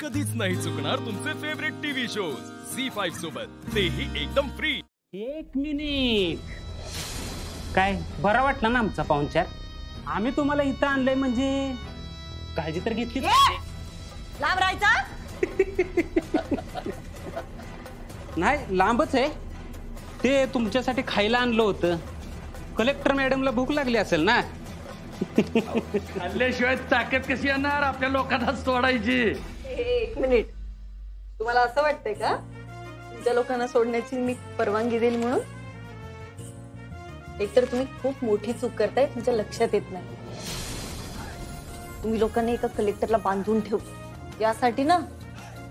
कधीच नाही चुकणार तुमचे फेवरेट टीव्ही शोज झी5 सोबत, तेही एकदम फ्री। 1 मिनिट, काय बरा वाटला ना आमचा पाहुणचार? आम्ही तुम्हाला इथं आणलंय म्हणजे काळजी तर घेतली लांब राहायचा नाही, लांबच आहे ते। तुमच्यासाठी खायला आणलं होतं। कलेक्टर मॅडमला भूक लागली असेल ना? खाल्ल्याशिवाय ताकद कशी येणार आपल्या लोकांना सोडायची? 1 मिनिट, तुम्हाला असं वाटतंय का तुमच्या लोकांना सोडण्याची मी परवानगी देईल म्हणून? एकतर तुम्ही खूप मोठी चूक करताय, तुमच्या लक्षात येत नाही। तुम्ही लोकांनी एका कलेक्टरला बांधून ठेवलं, यासाठी ना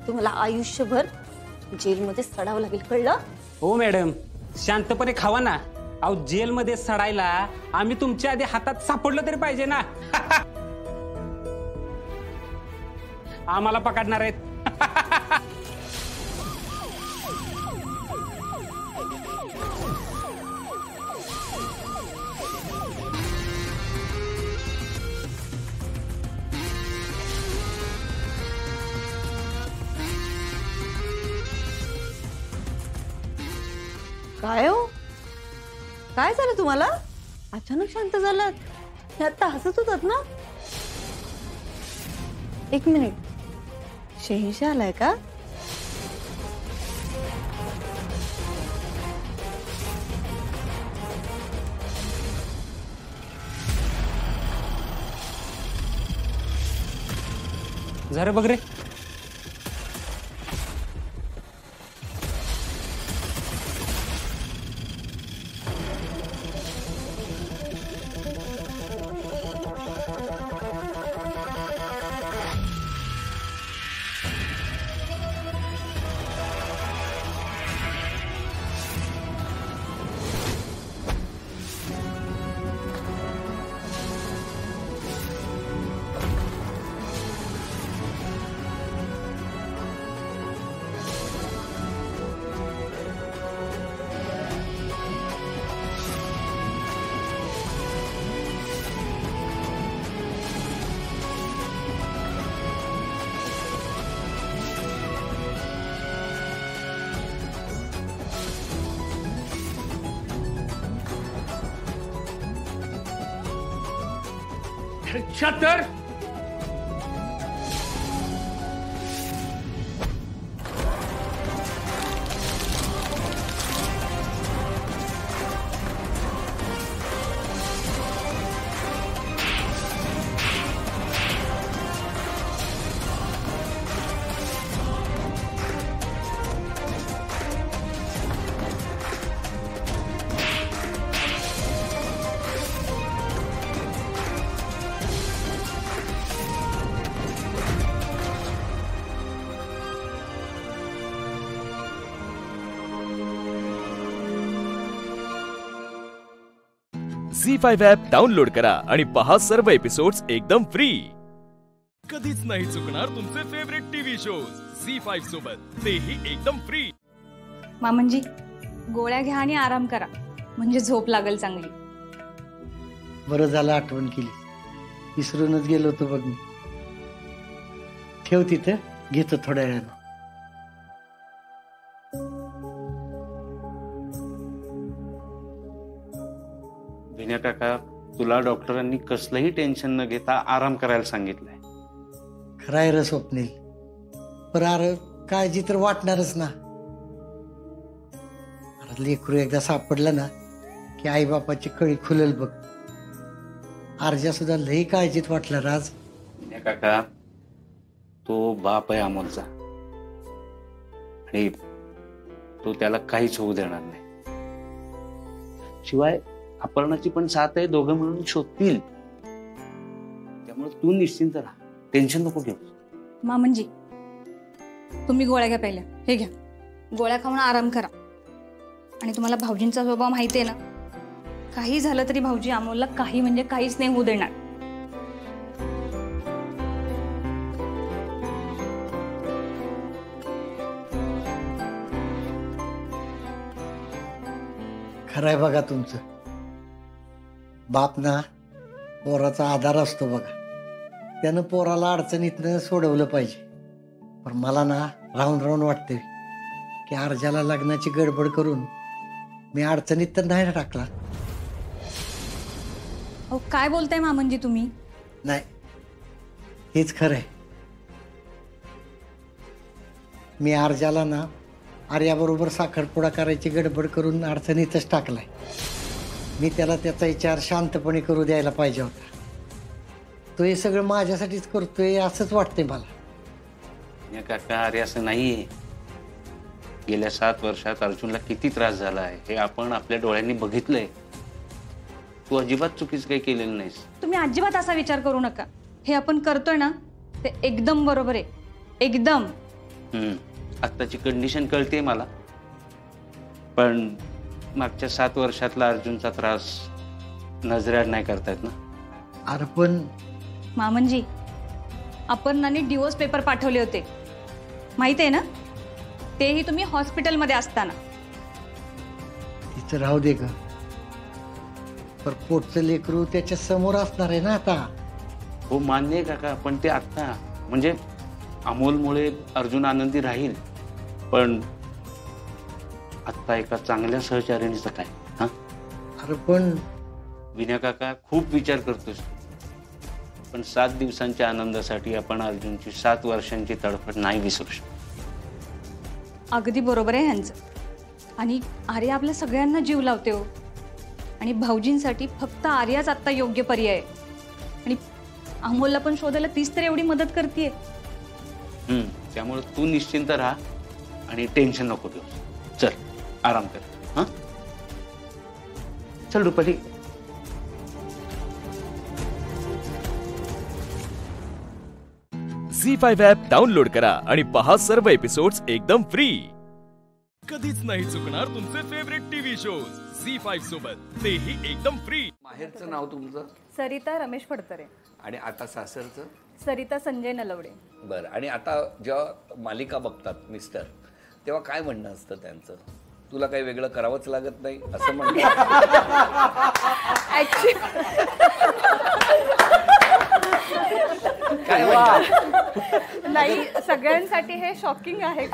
तुम्हाला आयुष्यभर जेलमध्ये सडावं लागेल, कळलं? हो मॅडम, शांतपणे खावा ना। अहो, जेलमध्ये सडायला आम्ही तुमच्या आधी हातात सापडलं तरी पाहिजे ना। आम्हाला पकडणार आहेत। काय हो, काय झालं तुम्हाला? अचानक शांत झालात? हे आता हसत होतात ना? 1 मिनिट, शहेनशाह आलाय का? जरा बघ रे। छतर झी5 ॲप डाउनलोड करा आणि पहा सर्व एपिसोड्स एकदम फ्री। कधीच नाही चुकणार तुमचे फेवरेट टीव्ही शोज झी5 सोबत, तेही एकदम फ्री। मामनजी, गोळ्या घ्या आणि आराम करा, म्हणजे झोप लागेल चांगली। बरं झालं आठवण केली, विसरूनच गेलो होतो बघ मी। ठेव तिथं, घेतो थोड्या वेळानं। विनय काका, तुला डॉक्टरांनी कसलंही टेन्शन न घेता आराम करायला सांगितलंय। खराय र स्वप्नील, पर अरे काळजी तर वाटणारच ना। अरे लेकरू एकदा सापडलं ना की आई बापाची कळी खुलेल बघ। आरजा सुद्धा लई काळजीत वाटला राज। विनय काका, तो बाप आहे अमोलचा आणि तो त्याला काहीच होऊ देणार नाही। शिवाय अपर्णाची पण साथ आहे, दोघं मिळून शोधतील। त्यामुळे तू निश्चिंत राहा, टेन्शन नको घेऊ। मामनजी, तुम्ही गोळ्या घ्या पहिल्या, हे घ्या। गोळ्या खाऊन आराम करा। आणि तुम्हाला भाऊजींचा स्वभाव माहिती आहे ना, काही झालं तरी भाऊजी अमोलला काही म्हणजे काहीच नाही होऊ देणार। खरंय बघा तुमचं। बाप ना पोराचा आधार असतो बघा, त्यानं पोराला अडचणीतनं सोडवलं पाहिजे। पण मला ना राहून राहून वाटते की अर्जाला लग्नाची गडबड करून मी अडचणीत तर नाही टाकला. अहो काय बोलताय मामनजी तुम्ही? नाही, हेच खरं आहे. मी अर्जाला ना आर्याबरोबर साखरपुडा करायची गडबड करून अडचणीतच टाकलाय. मी त्याला त्याचा विचार शांतपणे करू द्यायला पाहिजे होता. तो हे सगळं माझ्यासाठीच करतोय असंच वाटतंय मला. काका अरे असं नाहीये. गेल्या 7 वर्षात अर्जुनला किती त्रास झाला आहे हे आपण आपल्या डोळ्यांनी बघितलंय. तू अजिबात चुकीचं काही केलेलं नाहीस. तुम्ही अजिबात असा विचार करू नका. हे आपण करतोय ना ते एकदम बरोबर आहे, एकदम. आत्ताची कंडिशन कळते मला, पण मागच्या 7 वर्षातला अर्जुनचा त्रास नजरेआड नाही करतायत ना. अरे पण मामनजी, अपर्णाने डिवोर्स पेपर पाठवले होते, माहित आहे ना? तेही तुम्ही हॉस्पिटलमध्ये असताना. तिचं राहू दे ग, पर पोटचं लेकरू त्याच्या समोर असणार आहे ना आता. हो मान्य आहे काका, पण ते आत्ता म्हणजे अमोलमुळे अर्जुन आनंदी राहील, पण आत्ता एका चांगल्या सहचारिणीचं काय? हा अरे पण विनय काका खूप विचार करतोस, पण 7 दिवसांच्या आनंदासाठी आपण अर्जुनची 7 वर्षांची तडफड नाही विसरू शकतो. अगदी बरोबर आहे ह्यांचं. आणि आर्या आपल्या सगळ्यांना जीव लावते हो, आणि भाऊजींसाठी फक्त आर्याच आत्ता योग्य पर्याय आहे. आणि अमोलला पण शोधायला तीच तर एवढी मदत करते. त्यामुळे तू निश्चिंत राहा आणि टेन्शन नको घेऊ. चल आराम कर. हा चल रुपाली. झी5 ॲप डाउनलोड करा आणि पहा सर्व एपिसोड्स एकदम फ्री. कधीच नाही चुकणार तुमचे फेवरेट टीव्ही शोज झी5 सोबत, तेही एकदम फ्री. माहेरचं नाव तुमचं? सरिता रमेश फडतरे. आणि आता सासरचं? सरिता संजय नलवडे. बरं. आणि आता जेव्हा मालिका बघतात मिस्टर, तेव्हा काय म्हणणं असतं त्यांचं? तुला काही वेगळं करावंच लागत नाही असं म्हणतात? काय म्हणतात? नाही, सगळ्यांसाठी हे शॉकिंग आहे.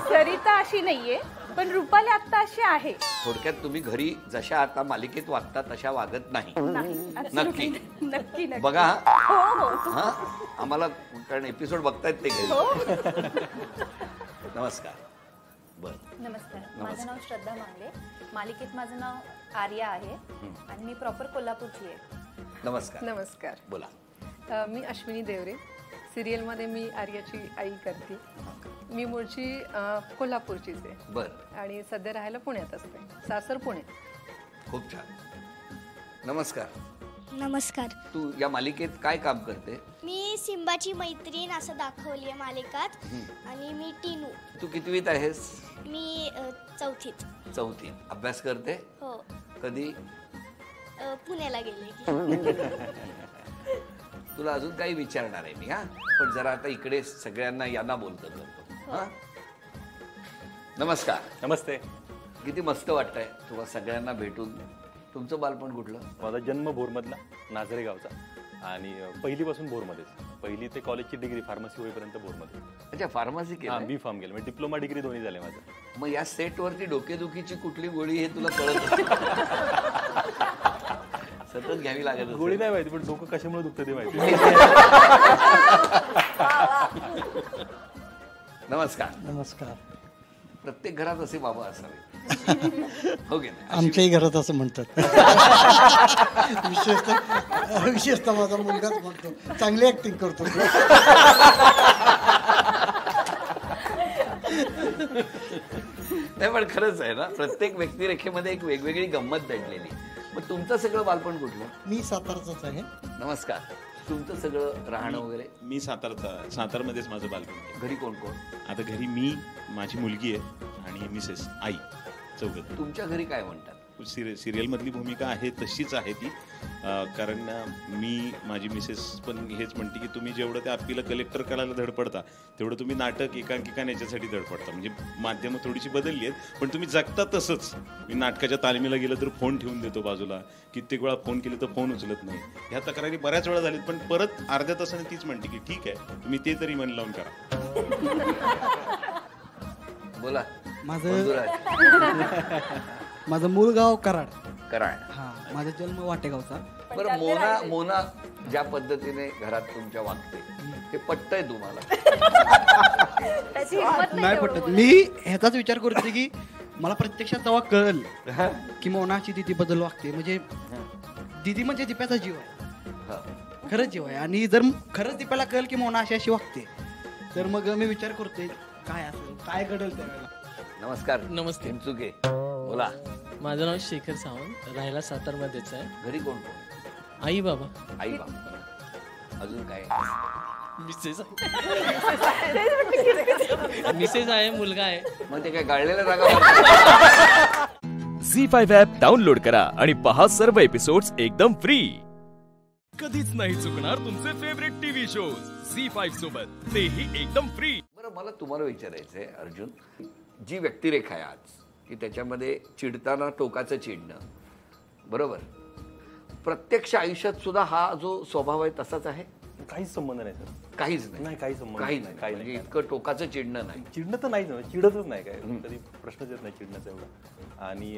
सरिता अशी नाहीये, पण रुपाली आता अशी आहे. थोडक्यात तुम्ही घरी जशा आता मालिकेत वागता तशा वागत नाही. नक्की नक्की बघा. हो. हा आम्हाला कारण एपिसोड बघतायत ते घरी. नमस्कार. बरं. नमस्कार. माझं नाव श्रद्धा मांगले. मालिकेत माझं नाव आर्या आहे आणि मी प्रॉपर कोल्हापूरची आहे. नमस्कार. नमस्कार. बोला. मी अश्विनी देवरे. सिरियलमध्ये मी आर्याची आई करते. मी मूळची कोल्हापूरचीच आहे. बरं. आणि सध्या राहायला पुण्यात असते. सासर पुणे. खूप छान. नमस्कार. नमस्कार. तू या मालिकेत काय काम करते? मी सिंबाची मैत्रीण असं दाखवली आहे मालिकात. आणि मी टीनू. तू कितवीत आहेस? मी चौथीत. चौथी. अभ्यास करते? हो. कधी? पुण्याला गेले. तुला अजून काही विचारणार आहे मी. हा पण जरा आता इकडे सगळ्यांना यांना बोलतो. हा नमस्कार. नमस्ते. किती मस्त वाटतंय तुम्हाला सगळ्यांना भेटून. तुमचं बालपण कुठलं? माझा जन्म भोरमधला, नाझरे गावचा. आणि पहिलीपासून भोरमध्येच. पहिली ते कॉलेजची डिग्री फार्मसी होईपर्यंत भोरमध्ये. अच्छा, फार्मसी केलं? बी फार्म केलं. म्हणजे डिप्लोमा डिग्री दोन्ही झाले माझं. मग या सेटवरती डोकेदुखीची कुठली गोळी हे तुला कळत सतत घ्यावी लागत? गोळी नाही माहिती, पण डोकं कशामुळे दुखतं ते माहिती. नमस्कार. नमस्कार. प्रत्येक घरात असे बाबा असावे. हो की नाही? आमच्याही घरात असं म्हणतात. विशेषतः माझा मुलगाच म्हणतो, चांगली ऍक्टिंग करतो. नाही पण खरंच आहे ना, प्रत्येक व्यक्तिरेखेमध्ये एक वेगवेगळी गंमत दडलेली. मग तुमचं सगळं बालपण कुठलं? मी साताराचाच आहे. नमस्कार. तुमचं सगळं राहणं वगैरे? मी सातारमध्येच माझं बालपण. घरी कोण कोण? आता घरी मी, माझी मुलगी आहे आणि मिसेस, आई, चौघं. तुमच्या घरी काय म्हणतात? सिरियलमधली भूमिका आहे तशीच आहे ती. कारण मी माझी मिसेस पण हेच म्हणते की तुम्ही जेवढं त्या अप्पीला कलेक्टर करायला धडपडता तेवढं तुम्ही नाटक एकांकिकान याच्यासाठी धडपडता. म्हणजे माध्यमं थोडीशी बदलली आहेत पण तुम्ही जगता तसंच. मी नाटकाच्या तालमीला गेलं तर फोन ठेवून देतो बाजूला, कित्येक वेळा फोन केले तर फोन उचलत नाही. ह्या तक्रारी बऱ्याच वेळा झालीत पण परत अर्ध्या तासाने तीच म्हणते की ठीक आहे तुम्ही ते तरी मन लावून करा. बोला. माझं मूळ गाव कराड. कराड. माझा जन्म वाटेगावचा. बरं, मोना ज्या पद्धतीने घरात तुमच्या वागते ते पटतंय तुम्हाला? नाही पटत. मी ह्याचाच विचार करते की मला प्रत्यक्षात तेव्हा कळल की मोनाची दिदी बद्दल वागते. म्हणजे दिदी म्हणजे दिप्याचा जीव आहे, खरंच जीव आहे. आणि जर खरंच दिप्याला कळल की मोना अशी अशी वागते तर मग मी विचार करतोय काय असेल, काय घडेल त्यावेळेला. नमस्कार. नमस्ते. चुके. बोला. माझं नाव शेखर सावंत, राहायला सातारमध्येच आहे. घरी कोण कोण? आई बाबा. आई बाबा. अजून काय? मिसेस आहे, मुलगा आहे. मग ते काय गाळलेलं रागा? झी5 ॲप डाउनलोड करा आणि पहा सर्व एपिसोड्स एकदम फ्री. कधीच नाही चुकणार तुमचे फेवरेट टीव्ही शोज झी5 सोबत, तेही एकदम फ्री. बरं, मला तुम्हाला विचारायचंय अर्जुन, जी व्यक्तिरेखा आहे आज की त्याच्यामध्ये चिडताना टोकाचं चिडणं, बरोबर, प्रत्यक्ष आयुष्यात सुद्धा हा जो स्वभाव आहे तसाच आहे? काहीच संबंध नाही सर. काहीच नाही. काही संबंध काही नाही. म्हणजे इतकं टोकाचं चिडणं नाही. चिडणं तर नाहीच, चिडतच नाही काय, कधी प्रश्नच येत नाही चिडण्याचा एवढा. आणि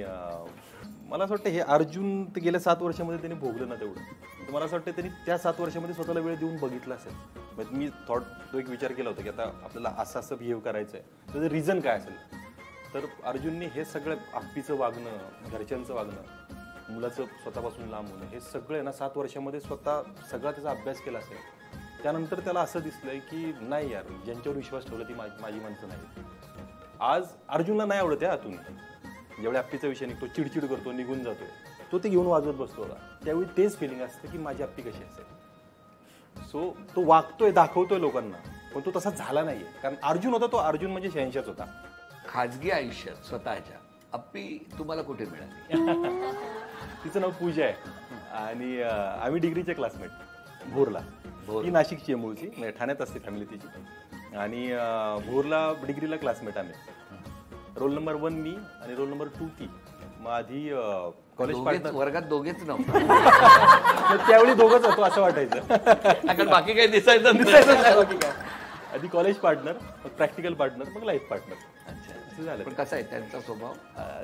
मला असं वाटतं हे अर्जुन ते गेल्या 7 वर्षामध्ये त्यांनी भोगलं ना तेवढं, तर मला असं वाटतं त्यांनी त्या 7 वर्षामध्ये स्वतःला वेळ देऊन बघितलं असेल. म्हणजे मी तो एक विचार केला होता की आता आपल्याला असं असं बिहेव करायचं आहे, त्याचं रिझन काय असेल. तर अर्जुनने हे सगळं अप्पीचं वागणं, घरच्यांचं वागणं, मुलाचं स्वतःपासून लांब होणं, हे सगळं ना 7 वर्षामध्ये स्वतः सगळा त्याचा अभ्यास केला असेल. त्यानंतर त्याला असं दिसलंय की नाही यार, ज्यांच्यावर विश्वास ठेवला ती माझी माणसं नाही. आज अर्जुनला नाही आवडत आहे आतून, जेवढ्या अप्पीचा विषय निघतो, चिडचिड करतो, निघून जातोय, तो ते घेऊन वाजवत बसतो होता. त्यावेळी तेच फिलिंग असतं की माझी अप्पी कशी असेल. सो तो वागतोय, दाखवतोय लोकांना, पण तो तसा झाला नाहीये. कारण अर्जुन होता तो अर्जुन म्हणजे शहंशाच होता. खाजगी आयुष्यात स्वतःच्या अप्पी तुम्हाला कुठे मिळाली? तिचं नाव पूजा आहे आणि आम्ही डिग्रीचे क्लासमेट. भोरला. ही नाशिकची आहे मूळची, म्हणजे ठाण्यात असते फॅमिली तिची. आणि भोरला डिग्रीला क्लासमेट आम्ही. रोल नंबर 1 मी आणि रोल नंबर 2 ती. मग आधी कॉलेज पार्टनर. वर्गात दोघेच नव्हते त्यावेळी दोघंच होतो असं वाटायचं, बाकी काही दिसायचं नाही. आधी कॉलेज पार्टनर, मग प्रॅक्टिकल पार्टनर, मग लाईफ पार्टनर. अच्छा, झालं. पण कसा आहे त्यांचा स्वभाव?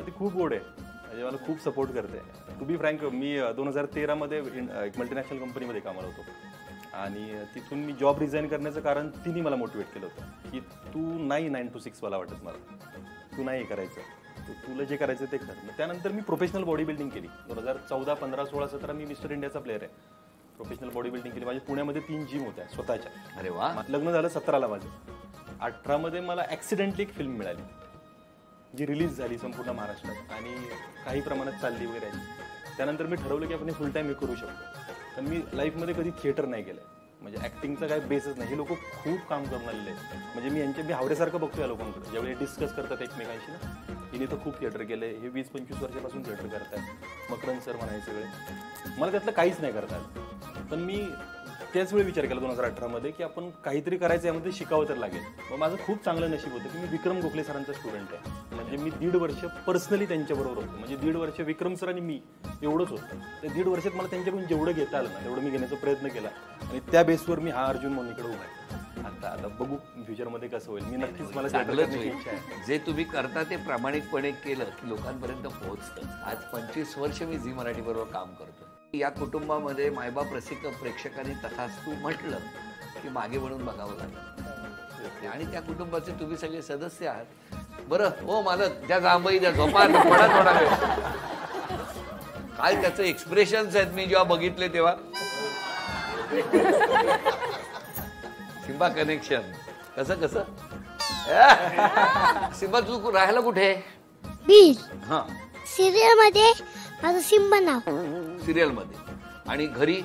ती खूप गोड आहे, म्हणजे मला खूप सपोर्ट करते. टू बी फ्रँक, मी 2013 मध्ये एक मल्टीनॅशनल कंपनीमध्ये कामाला होतो आणि तिथून मी जॉब रिझाईन करण्याचं कारण तिने मला मोटिवेट केलं होतं की तू नाही 9 to 6 वाला वाटत मला, तू नाही करायचं, तुला जे करायचं ते कर. त्यानंतर मी प्रोफेशनल बॉडी बिल्डिंग केली. 2014, 15, 16, 17 मी मिस्टर इंडियाचा प्लेअर आहे. प्रोफेशनल बॉडी बिल्डिंग केली. माझ्या पुण्यामध्ये 3 जिम होत्या स्वतःच्या. अरे वा. लग्न झालं 17ला माझं. 18मध्ये मला ॲक्सिडेंटली एक फिल्म मिळाली जी रिलीज झाली संपूर्ण महाराष्ट्रात आणि काही प्रमाणात चालली वगैरे. त्यानंतर मी ठरवलं की आपण फुल टाईम हे करू शकतो. तर मी लाईफमध्ये कधी थिएटर नाही केलं, म्हणजे ॲक्टिंगचा काही बेसच नाही. हे लोक खूप काम करून आलेले आहेत. म्हणजे मी हावरेसारखं बघतो या लोकांकडे, ज्यावेळी डिस्कस करतात एकमेकांशी ना, हिने तर खूप थिएटर केलंय, हे 20-25 वर्षापासून थिएटर करतात, मकरंद सर म्हणायचे सगळे. मला त्यातलं काहीच नाही करता आलं. पण मी त्याच वेळी विचार केला 2018 मध्ये की आपण काहीतरी करायचं, यामध्ये शिकावं तर लागेल. मग माझं खूप चांगलं नशीब होतं की मी विक्रम गोखले सरांचा स्टुडंट आहे. म्हणजे मी 1.5 वर्ष पर्सनली त्यांच्याबरोबर होतो. म्हणजे 1.5 वर्ष विक्रम सर आणि मी एवढंच होतं. त्या 1.5 वर्षात मला त्यांच्याकडून जेवढं घेता आलं ना तेवढं मी घेण्याचा प्रयत्न केला आणि त्या बेसवर मी हा अर्जुन मोनीकडे उभा आहे. आता बघू फ्युचरमध्ये कसं होईल. मी नक्कीच मला इच्छा आहे. जे तुम्ही करता ते प्रामाणिकपणे केलं की लोकांपर्यंत पोहोचतं. आज 25 वर्ष मी झी मराठी बरोबर काम करतो. या कुटुंबामध्ये मायबाप रसिक प्रेक्षकांनी तथास्तु म्हटलं की मागे वळून बघावं लागलं आणि त्या कुटुंबाचे तुम्ही सगळे सदस्य आहात. बरं हो मालक, द्या जांभई, द्या झोपा, थोडा वेळ. काय त्याचं एक्सप्रेशन्स आहेत मी जेव्हा बघितले तेव्हा. सिम्बा कनेक्शन कसं सिम्बा तू राहायला कुठे? बीड. हा, सिरियल मध्ये माझं सिम्बा नाव. सिरियल मध्ये. आणि घरी?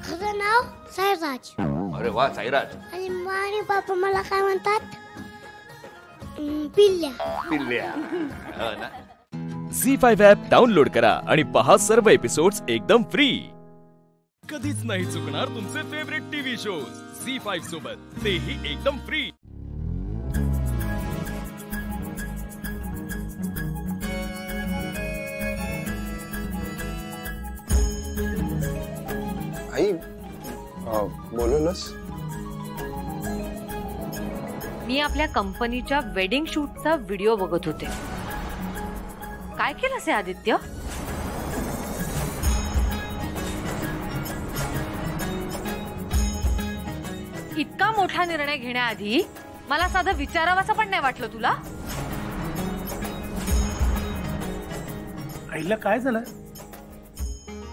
खरं नाव साईराज. अरे वा, साईराज. आणि मम्मा आणि पापा मला काय म्हणतात? पिल्ल्या. पिल्ल्या. झी5 ॲप डाउनलोड करा आणि पहा सर्व एपिसोड्स एकदम फ्री. कधीच नाही चुकणार तुमचे फेवरेट टीव्ही शोज झी5 सोबत, तेही एकदम फ्री. आई बोलवलंस? मी आपल्या कंपनीच्या वेडिंग शूटचा व्हिडिओ बघत होते. काय केलंस हे आदित्य? इतका मोठा निर्णय घेण्याआधी मला साधं विचारावंसं पण नाही वाटलं तुला? आईला काय झालं?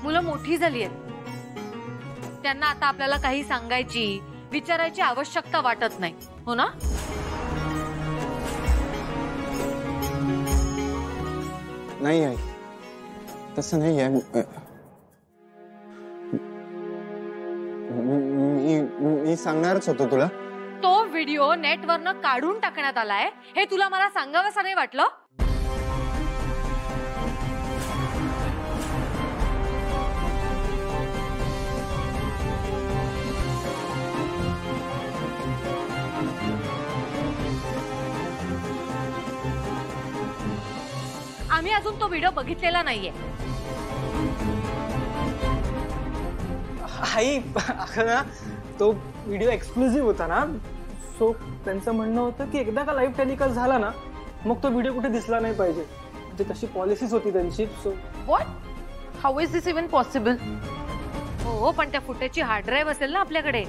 मुलं मोठी झाली आहेत, त्यांना आता आपल्याला काही सांगायची विचारायची आवश्यकता वाटत नाही, हो ना? नाही आई, तसं नाही आहे. मी सांगणारच होतो तुला. तो व्हिडिओ नेटवरनं काढून टाकण्यात आलाय हे तुला मला सांगावंसं नाही वाटलं? आम्ही अजून तो व्हिडिओ बघितलेला नाहीये. आई ना तो व्हिडिओ एक्सक्लुझिव्ह होता ना, सो त्यांचं म्हणणं होतं की एकदा का लाईव्ह टेलिकास्ट झाला ना मग तो व्हिडिओ कुठे दिसला नाही पाहिजे, म्हणजे तशी पॉलिसीच होती त्यांची. So what? How is this even possible? हो, पण त्या फुटेजची हार्ड ड्राईव्ह असेल ना आपल्याकडे.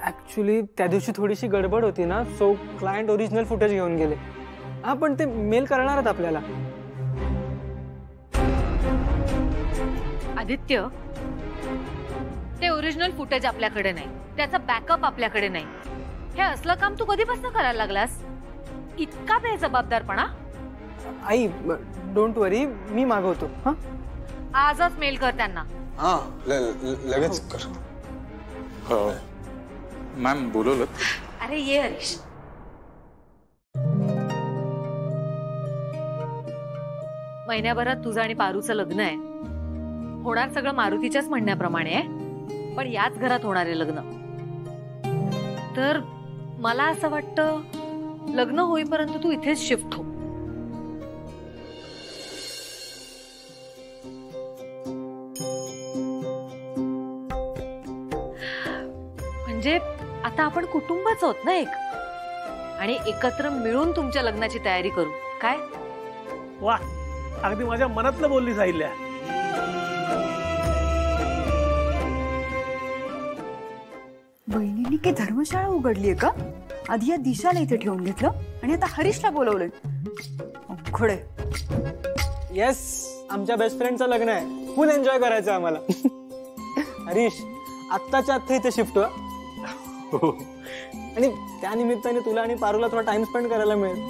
ऍक्च्युली त्या दिवशी थोडीशी गडबड होती ना, सो क्लायंट ओरिजिनल फुटेज घेऊन गेले. हा, पण ते मेल करणार आहेत आपल्याला. आदित्य, ते ओरिजिनल फुटेज आपल्याकडे नाही, त्याचा बॅकअप आपल्याकडे नाही. हे असलं काम तू कधीपासून करायला लागलास? इतका बेजबाबदारपणा? आई डोंट वरी, मी मागवतो. हा, आजच मेल कर त्यांना. हा, लगेच कर. हो मॅम, बोलवलं? अरे ये हरीश. महिन्याभरात तुझं आणि पारूचं लग्न आहे. होणार सगळं मारुतीच्याच म्हणण्याप्रमाणे आहे, पण याच घरात होणार आहे लग्न. तर मला असं वाटतं लग्न होईपर्यंत तू इथेच शिफ्ट हो. म्हणजे आता आपण कुटुंबच आहोत ना एक, आणि एकत्र मिळून तुमच्या लग्नाची तयारी करू. काय? वा, अगदी माझ्या मनातलं बोलली साहिल्या. बहिणींनी काही धर्मशाळा उघडलीये का? आधी या दिशाला इथे ठेवून घेतलं आणि आता हरीशला बोलवलंय. अवघड आहे. येस, आमच्या बेस्ट फ्रेंडचं लग्न आहे, फुल एन्जॉय करायचं आम्हाला. हरीश, आत्ताच्या आत्ता इथे शिफ्ट हो, आणि त्या निमित्ताने तुला आणि पारूला थोडा टाइम स्पेंड करायला मिळेल.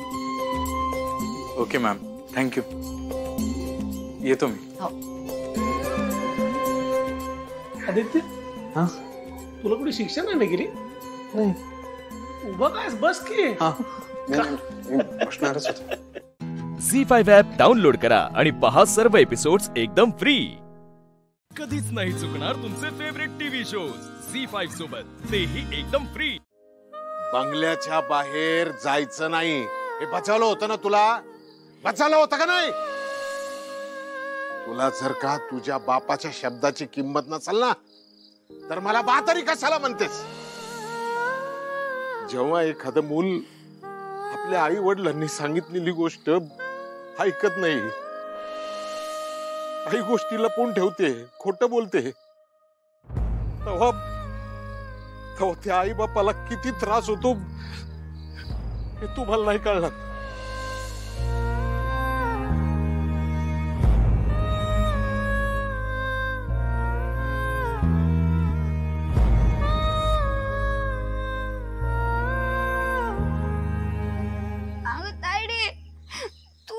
Okay ma'am, thank you. येतो मी. आदित्य, हा, तुला कुठे शिक्षण नाही गेली? नाही. उभं काय, बस की. बसणारच होतो. झी5 ॲप डाउनलोड करा आणि पहा सर्व एपिसोड्स एकदम फ्री. कधीच नाही चुकणार तुमचे फेवरेट टीव्ही शोज झी5 सोबत, तेही एकदम फ्री. बंगल्याच्या बाहेर जायचं नाही, हे बचावलं होतं ना तुला? बचावलं होतं का नाही? तुला जर का तुझ्या बापाच्या शब्दाची किंमत नसेल ना, तर मला बा तरी कशाला म्हणतेस? जेव्हा एखादं मूल आपल्या आई वडिलांनी सांगितलेली गोष्ट ऐकत नाही, काही गोष्टी लपवून ठेवते, खोटं बोलते, तेव्हा त्या आई बापाला किती त्रास होतो हे तुम्हाला नाही कळणार.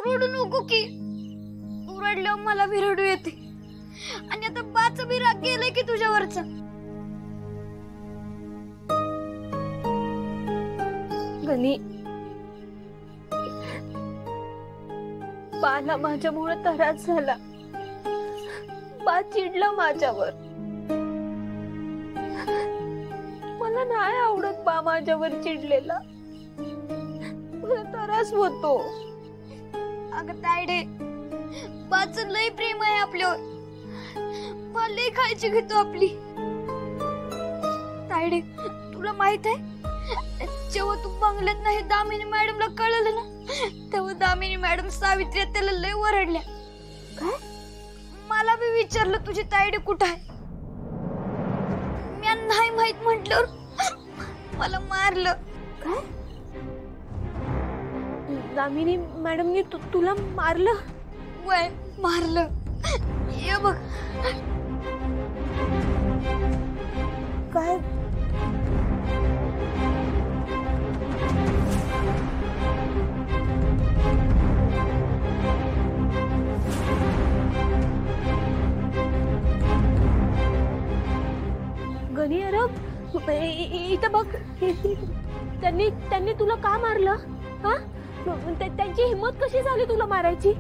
रडू नको की, तू रडल्यावर मला भी रडू येते. आणि आता बाचं बी राग गेलंय की तुझ्यावरचा. गणी, बाला माझ्यामुळे त्रास झाला, बा चिडला माझ्यावर. मला नाही आवडत बा माझ्यावर चिडलेला, मला त्रास होतो. अगं तायडे, बाचं लय प्रेम आहे आपल्यावर, बा लय काळजी घेतो आपली. तायडे, तुला माहित आहे जेव्हा तू बंगल्यात नाही दामिनी मॅडमला कळलं ना, तेव्हा दामिनी मॅडम सावित्री त्याला लय ओरडल्या. काय? मला बी विचारलं तुझी तायडे कुठं आहे, मी नाही माहित म्हटल्यावर मला मारलं. काय? दामिनी मॅडमनी तुला मारलं? वय मारलं. ये बघ. काय? गणी अरब, इथं बघ, त्यांनी तुला का मारलं? हा, त्यांची हिम्मत कशी झाली तुला मारायची?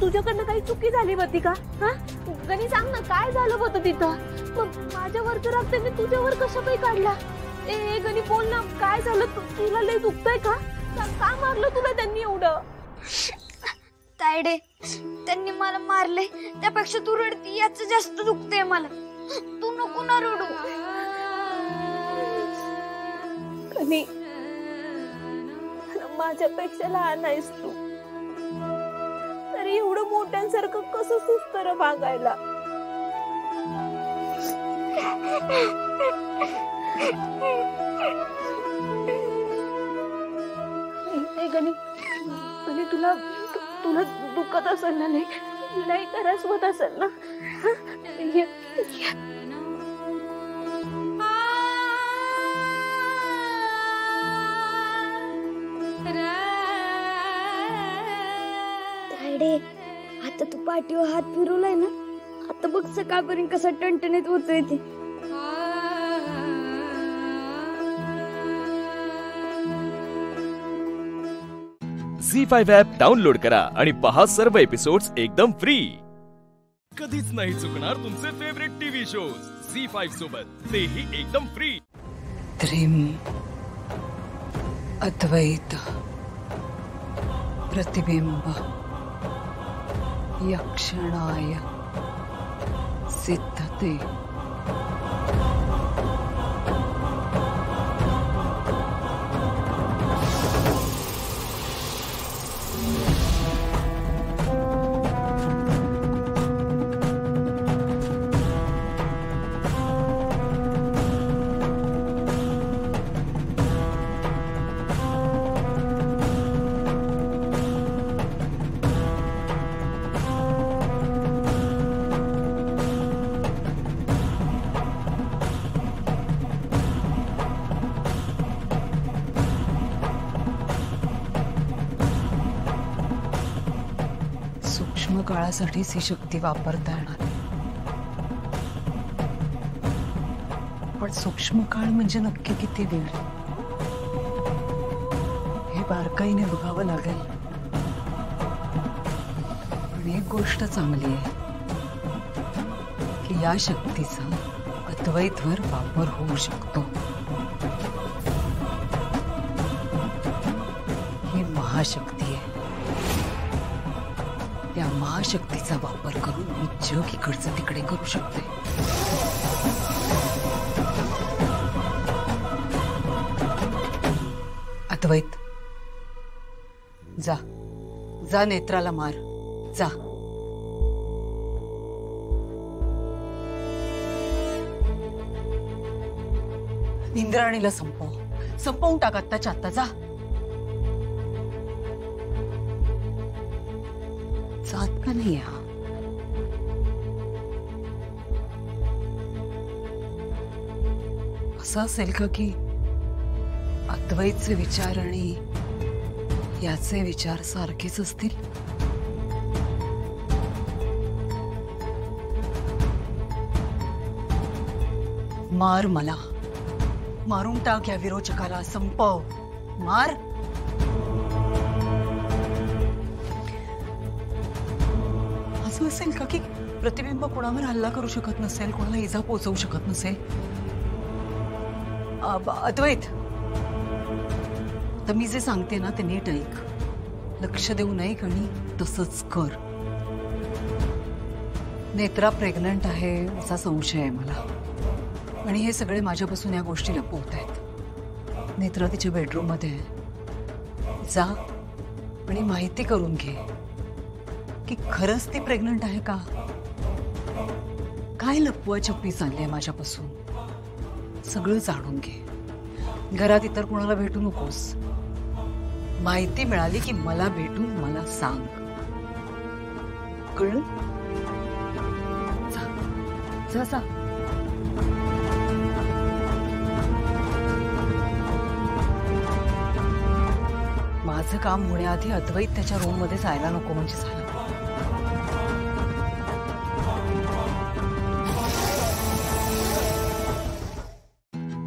तुझ्याकडनं काही चुकी झाली होती का? हा, गणी सांग ना, काय झालं होतं तिथं? माझ्यावरचं राग त्यांनी तुझ्यावर कशा काही काढला? ए गणी बोल ना, काय झालं? तुला लय दुखतंय का? का मारलं तुला त्यांनी एवढं? तायडे, त्यांनी मला मारले त्यापेक्षा तू रडती याच जास्त दुखतंय मला. तू नको ना रडू. गणी, माझ्यापेक्षा लहान आहेस तू, तरी एवढं मोठ्यांसारखं कसं सुस्तर वागायला? गणी, तुला दुखत असेल ना? लय त्रास होत असेल ना? तायडे, आता तू पाठीवर हात फिरवलाय ना, आता बघ सकाळपर्यंत कसा टणटणीत होतोय ते. झी5 ॲप डाउनलोड करा आणि पहा सर्व एपिसोड्स एकदम फ्री. कधीच नाही चुकणार तुमचे फेवरेट टीव्ही शोज झी5 सोबत, तेही एकदम फ्री. त्रिम अद्वैत प्रतिबिंब यक्षणाय सिद्धते. सूक्ष्म काळासाठीच ही शक्ती वापरता येणार, पण सूक्ष्म काळ म्हणजे नक्की किती वेळ हे बारकाईने बघावं लागेल. पण एक गोष्ट चांगली आहे की या शक्तीचा अद्वैतवर वापर होऊ शकतो. ही महाशक्ती आहे. त्या महाशक्तीचा वापर करून मी जग इकडचं तिकडे करू शकते. अद्वैत, जा जा, नेत्राला मार, जा. इंद्राणीला संपवून टाक आत्ताच्या आत्ता, जा. जात का नाही? असं असेल का की अद्वैतचे विचार आणि याचे विचार सारखेच असतील? मार मला, मारून टाक या विरोचकाला, संपव, मार. असं असेल का की प्रतिबिंब कोणावर हल्ला करू शकत नसेल, कोणाला इजा पोहोचवू शकत नसेल? अद्वैत, तर मी जे सांगते ना ते नीट ऐक, लक्ष देऊ नये आणि तसंच कर. नेत्रा प्रेग्नंट आहे असा संशय आहे मला, आणि हे सगळे माझ्यापासून या गोष्टी लपवत आहेत. नेत्रा तिच्या बेडरूम मध्ये आहे. जा आणि माहिती करून घे की खरंच ती प्रेग्नंट आहे का. काय लपवा छप्पी चालली आहे माझ्यापासून, सगळं जाणून घे. घरात इतर कोणाला भेटू नकोस. माहिती मिळाली की मला भेटून मला सांग, कळलं? जा जा. माझं काम होण्याआधी अद्वैत त्याच्या रूम मध्ये जायला नको म्हणजे झालं.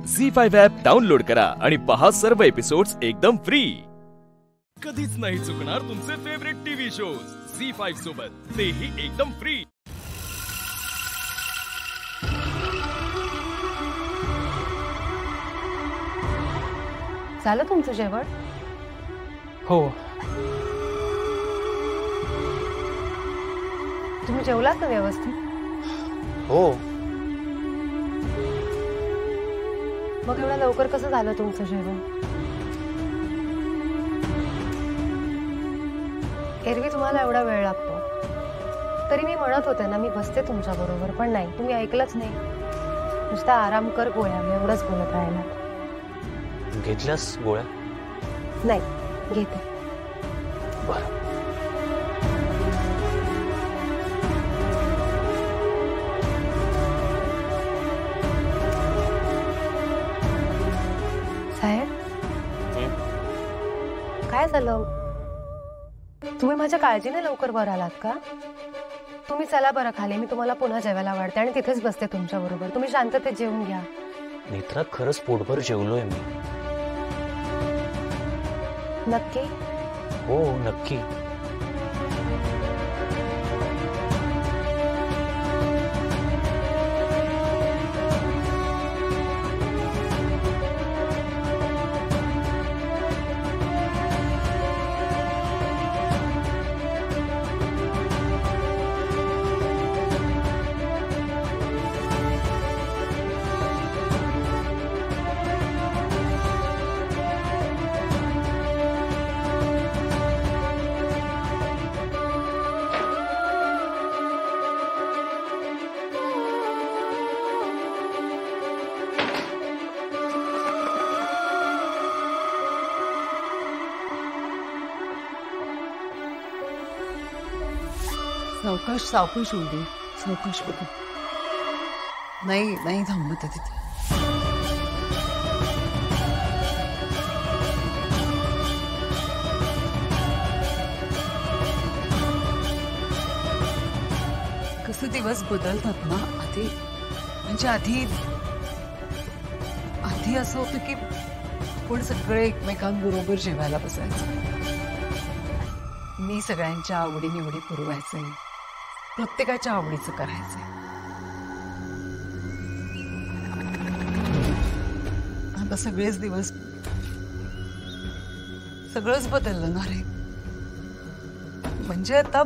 झी5 ॲप डाउनलोड करा आणि पहा सर्व एपिसोड्स एकदम फ्री. कधीच नाही चुकणार तुमचे फेवरेट टीव्ही शोज झी5 सोबत, तेही एकदम फ्री. झालं तुमचं जेवण? हो. तुम्ही जेवलात ना व्यवस्थित? हो. मग एवढं लवकर कसं झालं तुमचं जेवण? एरवी तुम्हाला एवढा वेळ लागतो. तरी मी म्हणत होते ना मी बसते तुमच्या बरोबर, पण नाही, तुम्ही ऐकलंच नाही. नुसता आराम कर, गोळ्या एवढंच बोलत राहिला. घेतल्यास गोळ्या? नाही, घेते. बरं. साहेब, काय झालं? तुम्ही माझ्या काळजीने लवकर वर आलात का? तुम्ही चला बरं खाली, मी तुम्हाला पुन्हा जेवायला वाढते आणि तिथेच बसते तुमच्या बरोबर. तुम्ही शांततेत जेवून घ्या. नेत्रा, खरंच पोटभर जेवलोय मी. नक्की? हो नक्की. सावकाश सावकाश होऊ दे, सावकाश बघ. नाही नाही थांबत आहे तिथे. कसे दिवस बदलतात ना. आधी म्हणजे आधी असं होतं की आपण सगळे एकमेकांबरोबर जेवायला बसायचं. मी सगळ्यांच्या आवडीनिवडी पुरवायचे, प्रत्येकाच्या आवडीचं करायचंय. आता सगळेच दिवस, सगळंच बदललं ना रे. म्हणजे आता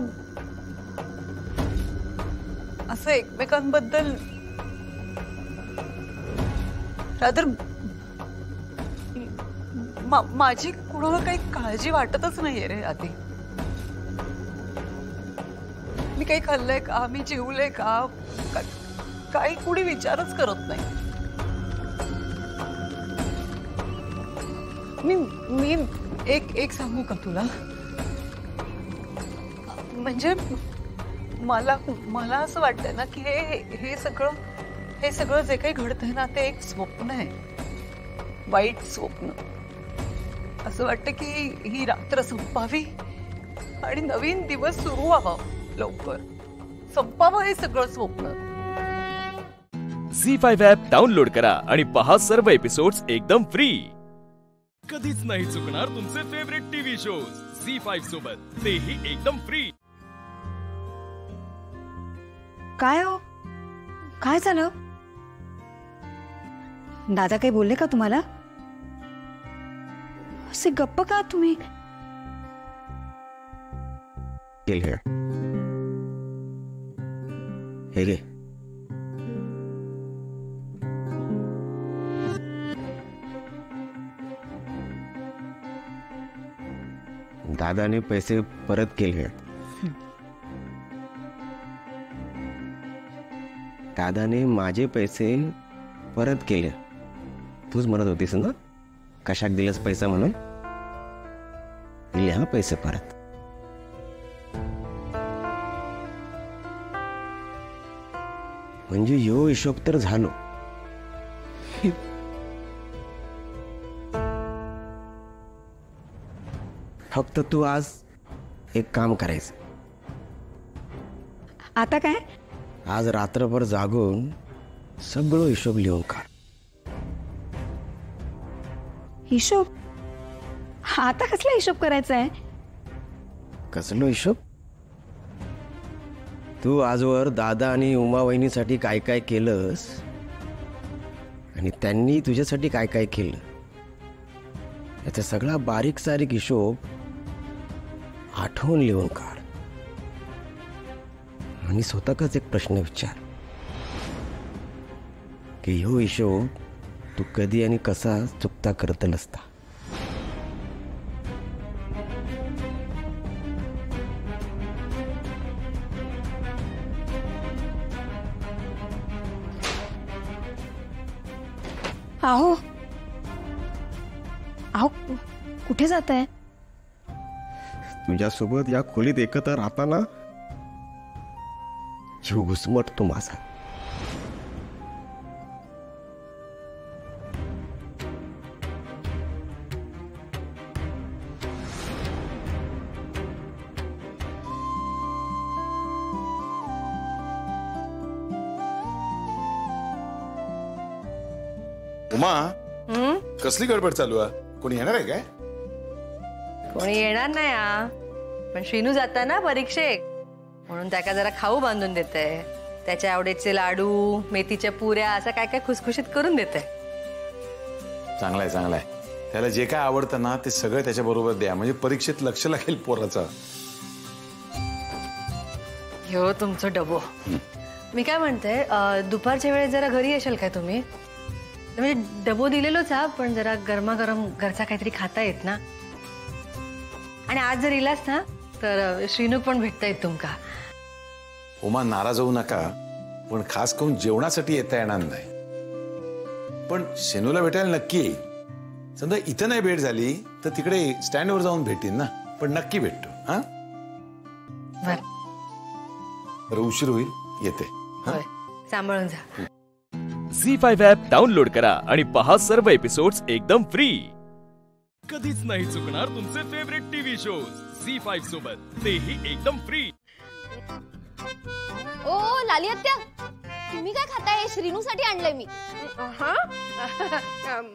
असं एकमेकांबद्दल रादर माझी कुणाला काही काळजी वाटतच नाहीये रे. आधी मी काही खाल्लंय का, मी जेवलंय का, काही कुणी विचारच करत नाही. मी एक सांगू का तुला? म्हणजे मला असं वाटतंय ना की हे सगळं जे काही घडतंय ना ते एक स्वप्न आहे, वाईट स्वप्न. असं वाटतं की ही रात्र संपावी आणि नवीन दिवस सुरू व्हावा, लवकर संपावं हे सगळं स्वप्न. झी5 ॲप डाउनलोड करा आणि पहा सर्व एपिसोड्स एकदम फ्री. कधीच नाही चुकणार तुमचे फेवरेट टीव्ही शोज झी5 सोबत, तेही एकदम फ्री. काय हो, काय झालं? दादा काही बोलले का तुम्हाला? असे गप्प का तुम्ही? हे घे. दादाने पैसे परत केले. दादाने माझे पैसे परत केले. तूच म्हणत होतीस ना कशाक दिलंस पैसा म्हणून. दिले हा पैसे परत. म्हणजे यो हिशोब तर झालो. फक्त तू आज एक काम करायचं. आता काय? आज रात्रभर जागून सगळं हिशोब लिहून काढ. हिशोब? आता कसला हिशोब करायचा आहे? कसलो हिशोब? तू आजवर दादा आणि उमा वहिनीसाठी काय काय केलंस आणि त्यांनी तुझ्यासाठी काय काय केलं याचा सगळा बारीक सारीक हिशोब आठवून लिहून काढ. आणि स्वतःच एक प्रश्न विचार की ह्यो हिशोब तू कधी आणि कसा चुकता करत नसता. आहो आहो कुठे जात आहे? तुझ्यासोबत या खोलीत एकत्र राहताना जीव घुसमटतो माझा. उमा, कसली गडबड चालू आहे? कोणी येणार आहे काय? कोणी येणार नाही हा, पण श्रीनू जाता ना परीक्षेक म्हणून त्याका जरा खाऊ बांधून देते. त्याच्या आवडीचे लाडू, मेथीच्या पुऱ्या असं काय काय खुसखुशीत करून देते. चांगलाय चांगलाय. त्याला जे काय आवडतं ना ते सगळं त्याच्या बरोबर द्या, म्हणजे परीक्षेत लक्ष लागेल पोराचं. हो तुमचं डबो. मी काय म्हणते, दुपारच्या वेळेस जरा घरी येशाल काय तुम्ही? म्हणजे डबो दिलेलोच हा, पण जरा गरमागरम घरचा काहीतरी खाता येत ना. आणि आज जर इलास ना तर श्रीनू पण भेटता येत तुमका. उमा, नाराज होऊ नका, पण खास करून जेवणासाठी येता येणार नाही. पण शेनूला भेटायला नक्की येईल. समजा इथं नाही भेट झाली तर तिकडे स्टँडवर जाऊन भेटीन ना, पण नक्की भेटतो. हा बरं, उशीर होईल, येते. सांभाळून जा. झी5 ॲप डाउनलोड करा आणि पहा सर्व एपिसोड्स एकदम फ्री. कधीच नाही चुकणार तुमचे फेवरेट टीव्ही शोज झी5 सोबत, तेही एकदम फ्री. ओ लाली आत्या, तुम्ही काय खाताय? श्रीनूसाठी आणलंय मी.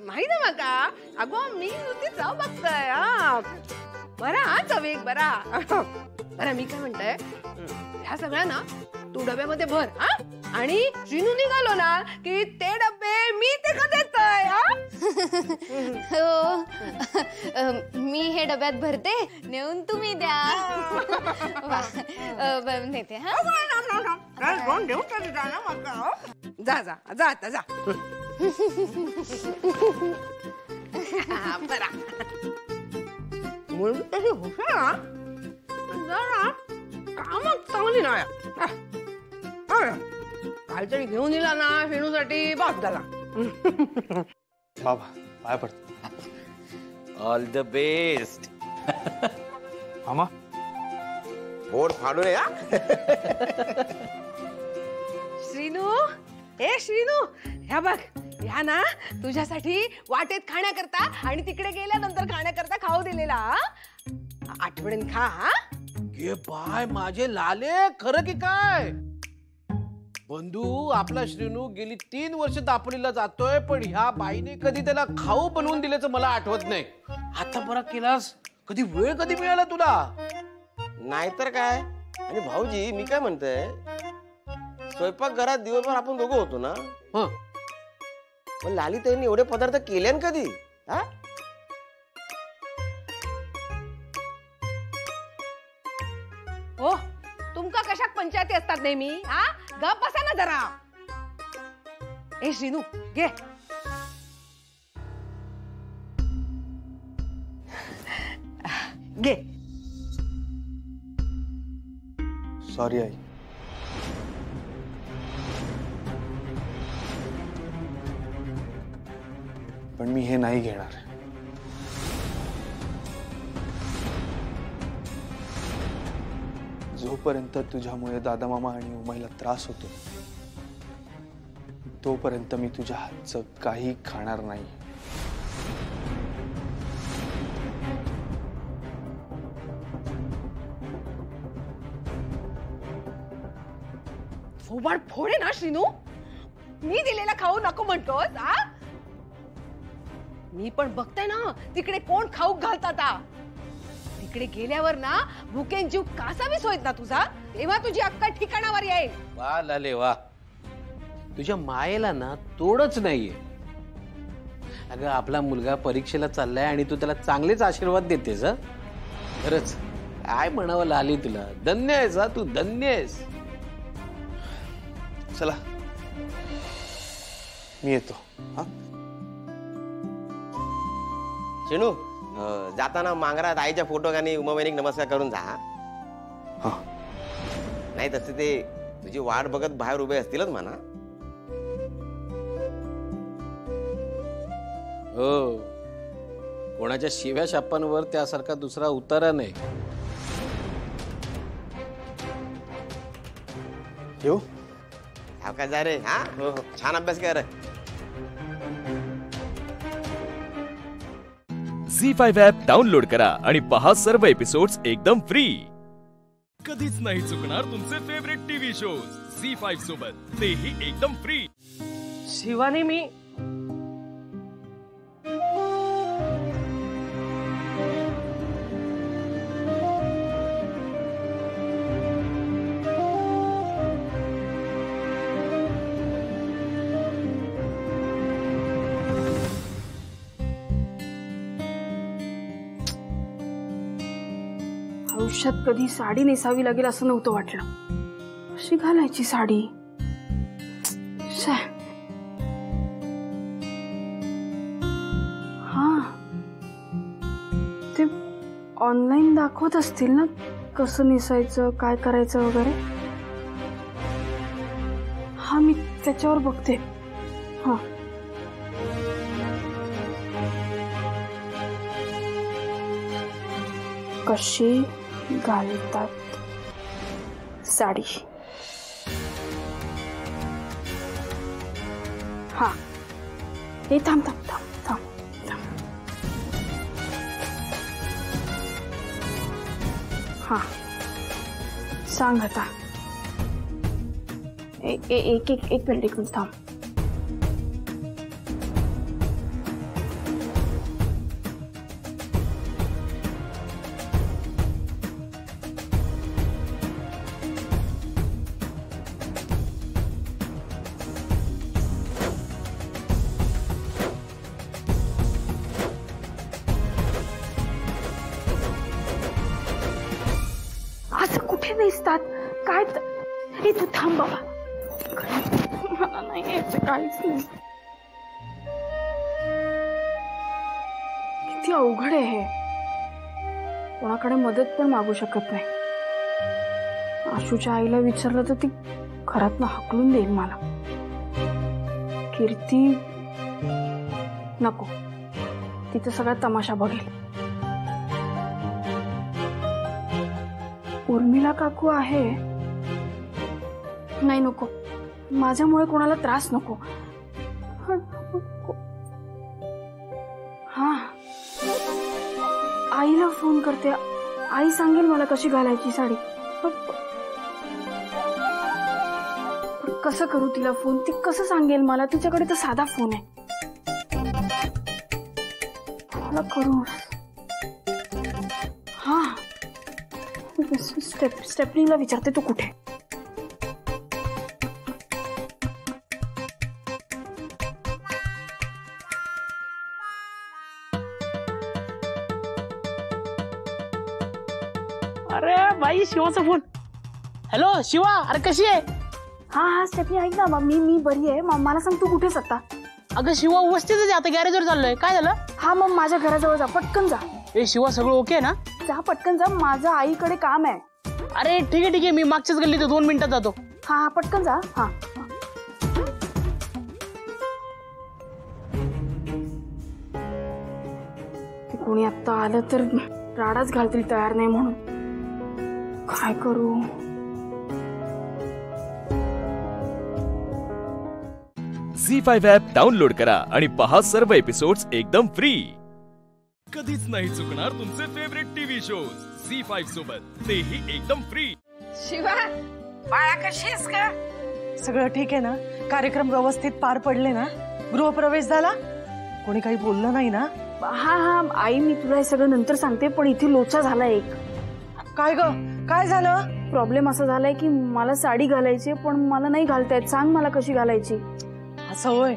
माहिती आहे मका? अगो मी नुसती जाऊ बघताय. बरा चवेक बरा. बरं मी काय म्हणताय, ह्या सगळ्या ना तू डब्यामध्ये भर. आणि श्रीनू निघालो ना की ते डबे मी ते का देतोय. हो, मी हे डब्यात भरते, नेऊन तुम्ही द्या. नेते. हा जा जा जा आता जा. बरा मुलगी तशी हुशार, जरा कामच चांगली नाही. काहीतरी घेऊन दिला ना श्रीनूसाठी, बाप झाला. बाबा पाय पडतो. All the best. मामा बोर्ड फाडून या. श्रीनू, ए श्रीनू, ह्या बघ, ह्या ना तुझ्यासाठी वाटेत खाण्याकरता आणि तिकडे गेल्यानंतर खाण्याकरता खाऊ दिलेला. आठवणीन खा. ये बाय माझे लाले, खरं की काय? बंधू, आपला श्रीनू गेली 3 वर्ष दापोलीला जातोय, पण ह्या बाईने कधी त्याला खाऊ बनवून दिल्याचं मला आठवत नाही. आता बरा केलास, कधी वेळ कधी मिळाला तुला? नाहीतर काय. आणि भाऊजी, मी काय म्हणतोय, स्वयंपाकघरात दिवसभर आपण दोघं होतो ना. पण लाली त्यांनी एवढे पदार्थ केल्यान कधी? हा हो, तुमका कशाक पंचायती असतात नेहमी? हा, गप बसा ना जरा. ए श्रीनू, घे. घे. Sorry I. पण मी हे नाही घेणार. जोपर्यंत तुझ्यामुळे दादा मामा आणि उमाईला त्रास होतो तोपर्यंत मी तुझ्या हातचं काही खाणार नाही. फोबाड फोडे ना श्रीनू. मी दिलेला खाऊ नको म्हणतोस? हा, मी पण बघते ना तिकडे कोण खाऊ घालतात. तिकडे गेल्यावर ना भुकेन जीव कासावीस होईत ना तुझा, तेव्हा तुझी अक्कल ठिकाणावर येईल. वा लाले वा, तुझ्या मायेला ना तोडच नाहीये. अगं आपला मुलगा परीक्षेला चाललाय आणि तू त्याला चांगलेच आशीर्वाद देतेस. खरंच काय म्हणावं लाली तुला. धन्य आहेस हा, तू धन्य आहेस. चला मी येतो. शेणू, जाताना मांगरात आईच्या फोटो आणि उमाबाईक नमस्कार करून जा. नाही तसे ते तुझी वाट बघत बाहेर उभे असतीलच म्हणा. हो, कोणाच्या शिव्या शापांवर त्यासारखा दुसरा उतारा नाही. येऊ काय जा रे. हा, छान अभ्यास कर. झी5 ॲप डाउनलोड करा आणि पहा सर्व एपिसोड्स एकदम फ्री. कधीच नाही चुकणार तुमचे फेवरेट टीव्ही शोज झी5 सोबत, तेही एकदम फ्री. शिवानी, मी आयुष्यात कधी साडी नेसावी लागेल असं नव्हतं वाटलं. कशी घालायची साडी? हा, ते ऑनलाईन दाखवत असतील ना कसं नेसायचं, काय करायचं वगैरे. हा, मी त्याच्यावर बघते. हा, कशी घालतात साडी. हा, हे थांब थांब थांब थांब थांब. हा, सांग आता. एक एक एक एक मिनिट थांब. नेसतात काय? हे तू थांब बाबा, मला नाही यायचं काहीच नाही. किती अवघड आहे हे. कोणाकडे मदत पण मागू शकत नाही. आशूच्या आईला विचारलं तर ती घरातनं हाकलून देईल मला. कीर्ती नको, तिथं सगळा तमाशा बघेल. उर्मिला काकू आहे. नाही नको, माझ्यामुळे कोणाला त्रास नको. हा, आईला फोन करते. आई सांगेल मला कशी घालायची साडी. कसं करू तिला फोन? ती कसं सांगेल मला? तिच्याकडे तर साधा फोन आहे. मला करू. हा, स्टेपनीला विचारते तू कुठे. अरे बाई शिवाचा फोन. हॅलो शिवा, अरे कशी आहे? हा स्टेफी ऐक ना, मी बरी आहे. मला सांग तू कुठेस आता? अगं शिवा व्यवस्थितच आहे, आता गॅरेजवर चाललोय. काय झालं? हा मग माझ्या घराजवळ जा, पटकन जा. ए शिवा सगळं ओके ना? जा पटकन जा, माझं आईकडे काम आहे. अरे ठीक आहे मी मागच्याच गल्लीत 2 मिनिटात जातो. हा पटकन जा. हा कोणी आता आलं तर राडाच घालतील तयार नाही म्हणून. काय करू? झी5 ॲप डाउनलोड करा आणि पहा सर्व एपिसोड्स एकदम फ्री. कधीच नाही चुकणार तुमचे फेवरेट टीव्ही शोज झी5 सोबत, तेही एकदम फ्री. शिवा, बाळा कशी आहेस का? सगळं ठीक आहे ना? कार्यक्रम व्यवस्थित पार पडले ना? गृहप्रवेश झाला? कोणी काही बोललं नाही ना? हा आई, मी तुला हे सगळं नंतर सांगते, पण इथे लोचा झाला एक. काय ग? काय झालं? प्रॉब्लेम असा झालाय की मला साडी घालायची पण मला नाही घालता येत. सांग मला कशी घालायची. असं होय?